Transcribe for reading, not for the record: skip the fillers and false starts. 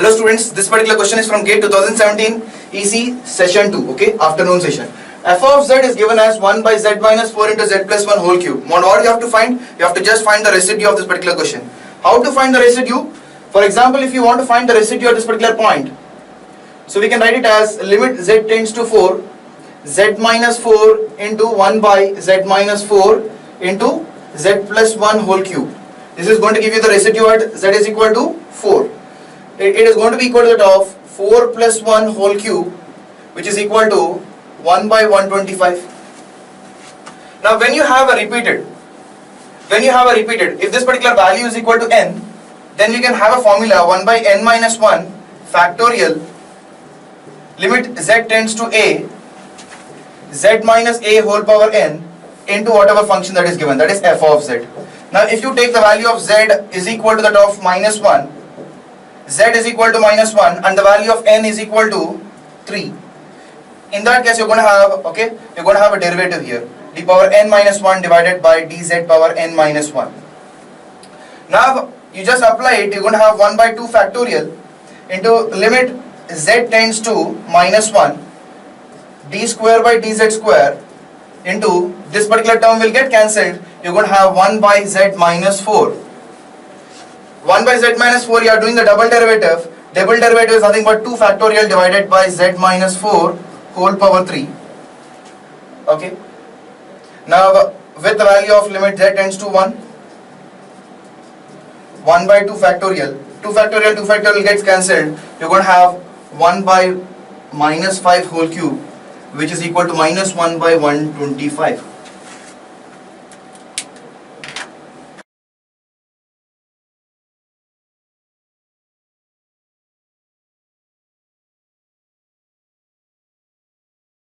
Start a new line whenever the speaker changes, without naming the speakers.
Hello students, this particular question is from GATE 2017 EC session 2, okay, afternoon session. F of z is given as 1 by z minus 4 into z plus 1 whole cube. What do you have to find? You have to just find the residue of this particular question. How to find the residue? For example, if you want to find the residue at this particular point, so we can write it as limit z tends to 4, z minus 4 into 1 by z minus 4 into z plus 1 whole cube. This is going to give you the residue at z is equal to 4. It is going to be equal to that of 4 plus 1 whole cube, which is equal to 1 by 125. Now when you have a repeated, if this particular value is equal to n, then we can have a formula 1 by n minus 1 factorial limit z tends to a, z minus a whole power n into whatever function that is given, that is f of z. Now if you take the value of z is equal to that of minus 1, z is equal to minus 1 and the value of n is equal to 3. In that case you're going to have, you're going to have a derivative here, d power n minus 1 divided by dz power n minus 1. Now you just apply it, you're going to have 1 by 2 factorial into limit z tends to minus 1 d square by dz square into this particular term will get cancelled. You're going to have 1 by z minus 4. 1 by z minus 4, you are doing the double derivative. Double derivative is nothing but 2 factorial divided by z minus 4 whole power 3. Okay. Now with the value of limit z tends to 1, 1 by 2 factorial. 2 factorial gets cancelled. You're going to have 1 by minus 5 whole cube, which is equal to minus 1 by 125.